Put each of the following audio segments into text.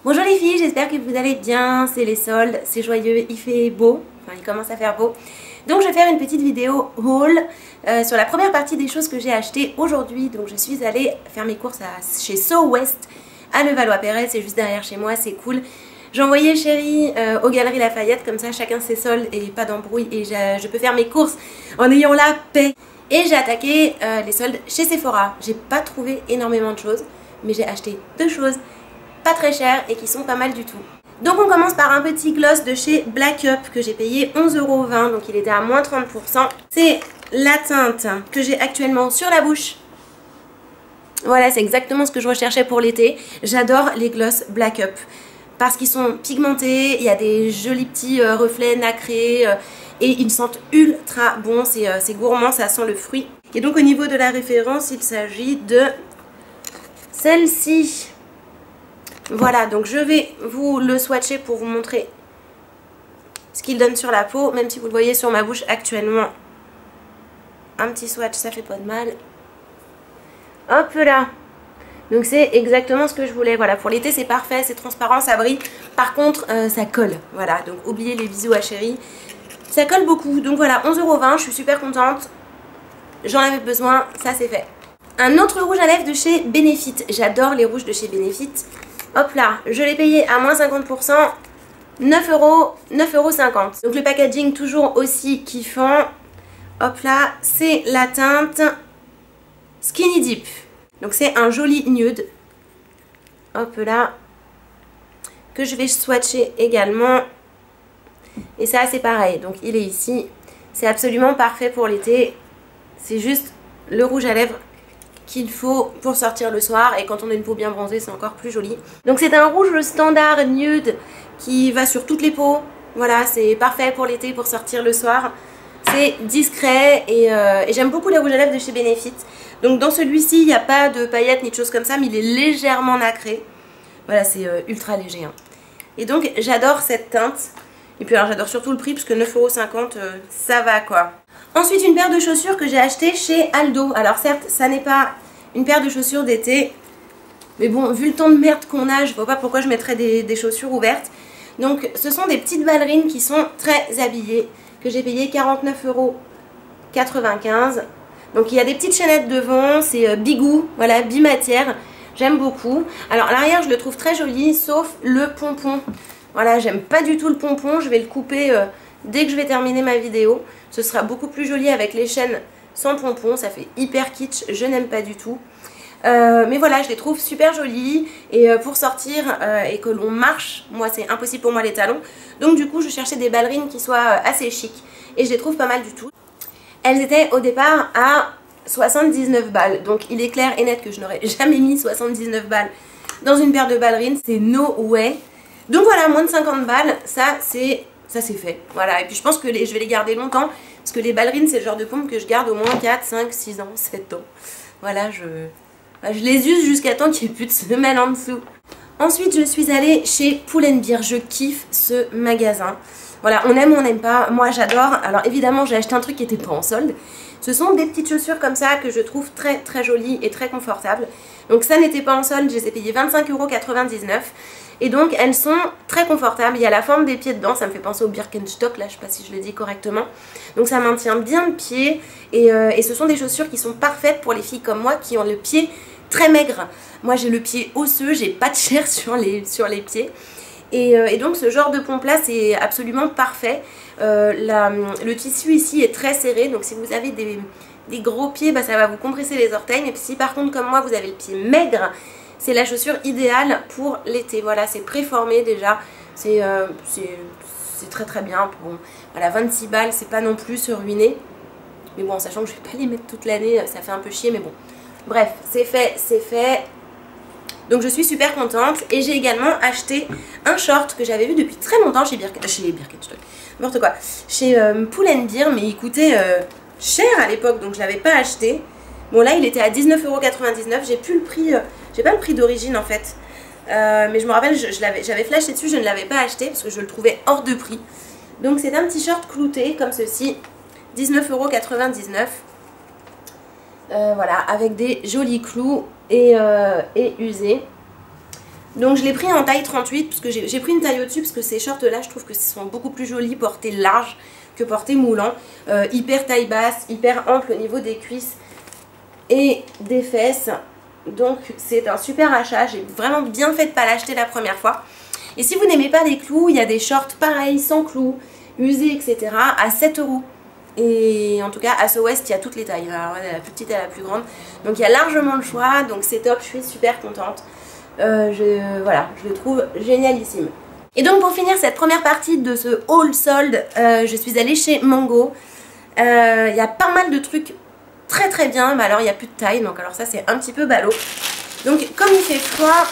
Bonjour les filles, j'espère que vous allez bien, c'est les soldes, c'est joyeux, il fait beau, enfin il commence à faire beau. Donc je vais faire une petite vidéo haul sur la première partie des choses que j'ai achetées aujourd'hui. Donc je suis allée faire mes courses chez So West à Levallois-Perret, c'est juste derrière chez moi, c'est cool. J'ai envoyé Chérie aux Galeries Lafayette, comme ça chacun ses soldes et pas d'embrouille et je peux faire mes courses en ayant la paix. Et j'ai attaqué les soldes chez Sephora. J'ai pas trouvé énormément de choses, mais j'ai acheté deux choses pas très chères et qui sont pas mal du tout. Donc on commence par un petit gloss de chez Black Up que j'ai payé 11,20 €, donc il était à moins 30%. C'est la teinte que j'ai actuellement sur la bouche. Voilà, c'est exactement ce que je recherchais pour l'été. J'adore les gloss Black Up parce qu'ils sont pigmentés, il y a des jolis petits reflets nacrés et ils sentent ultra bon, c'est gourmand, ça sent le fruit. Et donc au niveau de la référence, il s'agit de celle-ci. Voilà, donc je vais vous le swatcher pour vous montrer ce qu'il donne sur la peau, même si vous le voyez sur ma bouche actuellement. Un petit swatch, ça fait pas de mal. Hop là. Donc c'est exactement ce que je voulais. Voilà, pour l'été c'est parfait, c'est transparent, ça brille. Par contre, ça colle. Voilà, donc oubliez les bisous à Chérie. Ça colle beaucoup. Donc voilà, 11,20 €, je suis super contente. J'en avais besoin, ça c'est fait. Un autre rouge à lèvres de chez Benefit. J'adore les rouges de chez Benefit. Hop là, je l'ai payé à moins 50%, 9,50 €. Donc le packaging toujours aussi kiffant. Hop là, c'est la teinte Skinny Dip. Donc c'est un joli nude. Hop là. Que je vais swatcher également. Et ça c'est pareil, donc il est ici. C'est absolument parfait pour l'été. C'est juste le rouge à lèvres qu'il faut pour sortir le soir, et quand on a une peau bien bronzée c'est encore plus joli. Donc c'est un rouge standard nude qui va sur toutes les peaux. Voilà, c'est parfait pour l'été, pour sortir le soir. C'est discret et j'aime beaucoup les rouges à lèvres de chez Benefit. Donc dans celui-ci il n'y a pas de paillettes ni de choses comme ça, mais il est légèrement nacré. Voilà, c'est ultra léger hein. Et donc j'adore cette teinte. Et puis alors j'adore surtout le prix parce que 9,50 €, ça va quoi. Ensuite une paire de chaussures que j'ai acheté chez Aldo. Alors certes ça n'est pas une paire de chaussures d'été, mais bon vu le temps de merde qu'on a, je vois pas pourquoi je mettrais des chaussures ouvertes. Donc ce sont des petites ballerines qui sont très habillées, que j'ai payé 49,95 €. Donc il y a des petites chaînettes devant, c'est Bigou, voilà, bimatière, j'aime beaucoup. Alors à l'arrière je le trouve très joli, sauf le pompon. Voilà, j'aime pas du tout le pompon, je vais le couper dès que je vais terminer ma vidéo. Ce sera beaucoup plus joli avec les chaînes sans pompon, ça fait hyper kitsch, je n'aime pas du tout. Mais voilà, je les trouve super jolies et pour sortir et que l'on marche, moi c'est impossible pour moi les talons. Donc du coup je cherchais des ballerines qui soient assez chic et je les trouve pas mal du tout. Elles étaient au départ à 79 balles, donc il est clair et net que je n'aurais jamais mis 79 balles dans une paire de ballerines, c'est no way. Donc voilà, moins de 50 balles, ça c'est fait. Voilà, et puis je pense que je vais les garder longtemps, parce que les ballerines c'est le genre de pompe que je garde au moins 4, 5, 6 ans, 7 ans. Voilà, je les use jusqu'à temps qu'il n'y ait plus de semelle en dessous. Ensuite je suis allée chez Pull&Bear, je kiffe ce magasin. Voilà, on aime ou on n'aime pas, moi j'adore. Alors évidemment j'ai acheté un truc qui n'était pas en solde. Ce sont des petites chaussures comme ça que je trouve très très jolies et très confortables. Donc ça n'était pas en solde, je les ai payées 25,99 €. Et donc elles sont très confortables, il y a la forme des pieds dedans, ça me fait penser au Birkenstock, là je sais pas si je le dis correctement. Donc ça maintient bien le pied et ce sont des chaussures qui sont parfaites pour les filles comme moi qui ont le pied très maigre. Moi j'ai le pied osseux, j'ai pas de chair sur les pieds. Et donc ce genre de pompe là c'est absolument parfait. Le tissu ici est très serré, donc si vous avez des gros pieds, bah, ça va vous compresser les orteils. Et puis si par contre comme moi vous avez le pied maigre, c'est la chaussure idéale pour l'été. Voilà, c'est préformé déjà, c'est très très bien. Bon, voilà, 26 balles, c'est pas non plus se ruiner. Mais bon, en sachant que je vais pas les mettre toute l'année, ça fait un peu chier, mais bon. Bref, c'est fait, c'est fait. Donc je suis super contente. Et j'ai également acheté un short que j'avais vu depuis très longtemps chez Birkenstock, n'importe quoi, chez Pull&Bear, mais il coûtait cher à l'époque, donc je l'avais pas acheté. Bon là il était à 19,99 €, j'ai plus le prix, j'ai pas le prix d'origine en fait. Mais je me rappelle, j'avais flashé dessus, je ne l'avais pas acheté parce que je le trouvais hors de prix. Donc c'est un t-shirt clouté comme ceci, 19,99 €. Voilà, avec des jolis clous et usés. Donc je l'ai pris en taille 38 parce que j'ai pris une taille au-dessus parce que ces shorts là je trouve que ce sont beaucoup plus jolis portés large que portés moulant. Hyper taille basse, hyper ample au niveau des cuisses et des fesses. Donc c'est un super achat, j'ai vraiment bien fait de ne pas l'acheter la première fois. Et si vous n'aimez pas les clous, il y a des shorts pareils, sans clous, usés, etc. à 7 €. Et en tout cas à So West il y a toutes les tailles, alors, la plus petite et la plus grande. Donc il y a largement le choix, donc c'est top, je suis super contente. Voilà, je le trouve génialissime. Et donc pour finir cette première partie de ce haul solde, je suis allée chez Mango. Il y a pas mal de trucs très bien, mais alors il n'y a plus de taille, donc alors ça c'est un petit peu ballot. Donc comme il fait froid,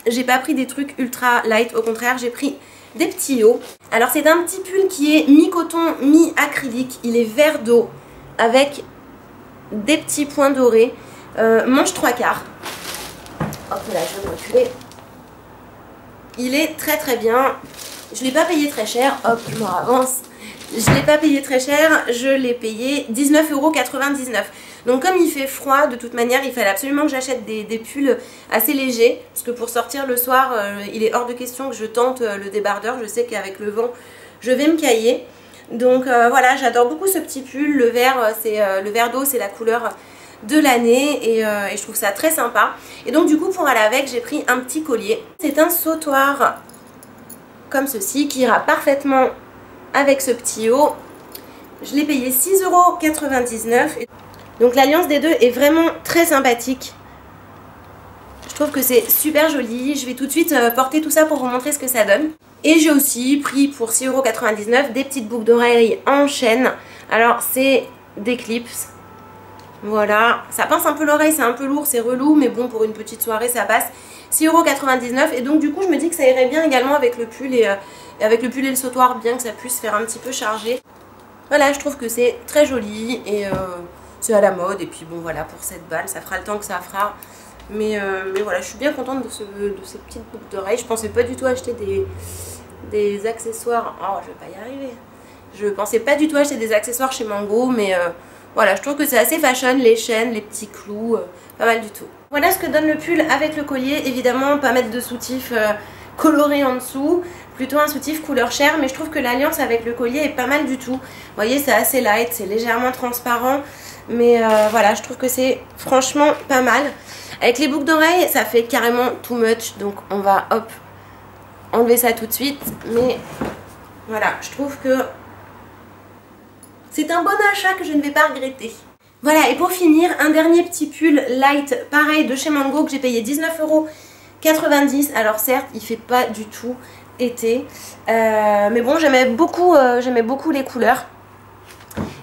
j'ai pas pris des trucs ultra light, au contraire j'ai pris des petits hauts. Alors c'est un petit pull qui est mi-coton, mi-acrylique, il est vert d'eau avec des petits points dorés, manche 3/4. Hop là, je vais me reculer. Il est très bien. Je ne l'ai pas payé très cher. Hop, je me avance. Je ne l'ai pas payé très cher. Je l'ai payé 19,99 €. Donc comme il fait froid, de toute manière, il fallait absolument que j'achète des pulls assez légers. Parce que pour sortir le soir, il est hors de question que je tente le débardeur. Je sais qu'avec le vent, je vais me cailler. Donc voilà, j'adore beaucoup ce petit pull. Le vert, le vert d'eau, c'est la couleur de l'année et je trouve ça très sympa. Et donc du coup pour aller avec j'ai pris un petit collier. C'est un sautoir comme ceci qui ira parfaitement avec ce petit haut. Je l'ai payé 6,99 €. Donc l'alliance des deux est vraiment très sympathique. Je trouve que c'est super joli. Je vais tout de suite porter tout ça pour vous montrer ce que ça donne. Et j'ai aussi pris pour 6,99 € des petites boucles d'oreilles en chaîne. Alors c'est des clips. Voilà, ça pince un peu l'oreille, c'est un peu lourd, c'est relou, mais bon, pour une petite soirée, ça passe. 6,99 €. Et donc, du coup, je me dis que ça irait bien également avec le pull et le sautoir, bien que ça puisse faire un petit peu chargé. Voilà, je trouve que c'est très joli et c'est à la mode. Et puis, bon, voilà, pour cette balle, ça fera le temps que ça fera. Mais voilà, je suis bien contente de ces petites boucles d'oreilles. Je pensais pas du tout acheter des accessoires. Oh, je vais pas y arriver. Je pensais pas du tout acheter des accessoires chez Mango, mais voilà, je trouve que c'est assez fashion, les chaînes, les petits clous, pas mal du tout. Voilà ce que donne le pull avec le collier. Évidemment, pas mettre de soutif coloré en dessous, plutôt un soutif couleur chair, mais je trouve que l'alliance avec le collier est pas mal du tout. Vous voyez, c'est assez light, c'est légèrement transparent, mais voilà, je trouve que c'est franchement pas mal. Avec les boucles d'oreilles, ça fait carrément too much, donc on va, hop, enlever ça tout de suite. Mais voilà, je trouve que c'est un bon achat que je ne vais pas regretter. Voilà, et pour finir, un dernier petit pull light, pareil, de chez Mango, que j'ai payé 19,90 €. Alors certes, il fait pas du tout été, mais bon, j'aimais beaucoup les couleurs.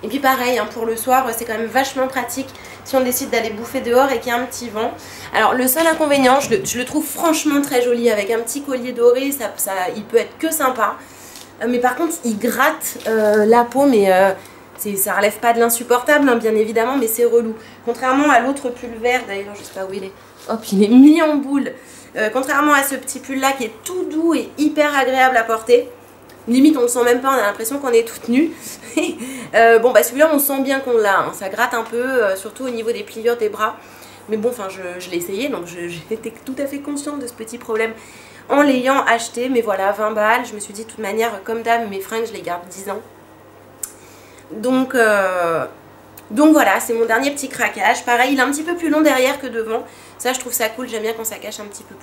Et puis pareil, hein, pour le soir, c'est quand même vachement pratique si on décide d'aller bouffer dehors et qu'il y a un petit vent. Alors le seul inconvénient, je le trouve franchement très joli, avec un petit collier doré, il peut être que sympa. Mais par contre, il gratte la peau, mais ça relève pas de l'insupportable, hein, bien évidemment, mais c'est relou. Contrairement à l'autre pull vert, d'ailleurs, je sais pas où il est. Hop, il est mis en boule. Contrairement à ce petit pull là qui est tout doux et hyper agréable à porter. Limite, on le sent même pas, on a l'impression qu'on est toute nue. Bon, bah celui-là, on sent bien qu'on l'a. Hein. Ça gratte un peu, surtout au niveau des pliures des bras. Mais bon, enfin, je l'ai essayé, donc j'étais tout à fait consciente de ce petit problème en l'ayant acheté. Mais voilà, 20 balles. Je me suis dit, de toute manière, comme d'hab, mes fringues, je les garde 10 ans. Donc voilà, c'est mon dernier petit craquage. Pareil, il est un petit peu plus long derrière que devant. Ça, je trouve ça cool. J'aime bien quand ça cache un petit peu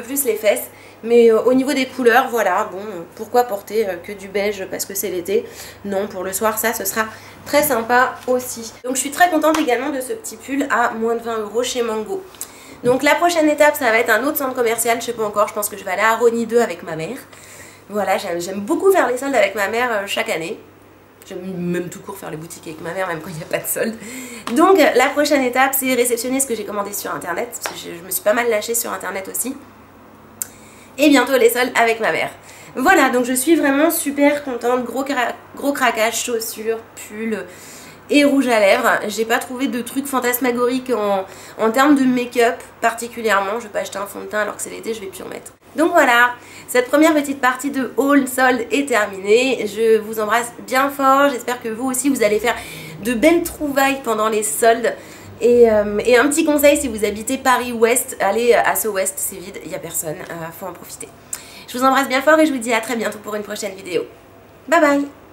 plus les fesses. Mais au niveau des couleurs, voilà, bon, pourquoi porter que du beige parce que c'est l'été? Non, pour le soir, ça, ce sera très sympa aussi. Donc je suis très contente également de ce petit pull à moins de 20 € chez Mango. Donc la prochaine étape, ça va être un autre centre commercial, je sais pas encore. Je pense que je vais aller à Rosny 2 avec ma mère. Voilà, j'aime beaucoup faire les soldes avec ma mère chaque année. J'aime même tout court faire les boutiques avec ma mère, même quand il n'y a pas de solde. Donc la prochaine étape, c'est réceptionner ce que j'ai commandé sur internet. Parce que je me suis pas mal lâchée sur internet aussi. Et bientôt les soldes avec ma mère. Voilà, donc je suis vraiment super contente. Gros craquage, chaussures, pulls et rouge à lèvres. J'ai pas trouvé de trucs fantasmagoriques en termes de make-up particulièrement. Je vais pas acheter un fond de teint alors que c'est l'été, je vais plus en mettre. Donc voilà, cette première petite partie de haul solde est terminée. Je vous embrasse bien fort. J'espère que vous aussi vous allez faire de belles trouvailles pendant les soldes. Et un petit conseil, si vous habitez Paris-Ouest, allez à Sceaux-Ouest, c'est vide, il n'y a personne, faut en profiter. Je vous embrasse bien fort et je vous dis à très bientôt pour une prochaine vidéo. Bye bye!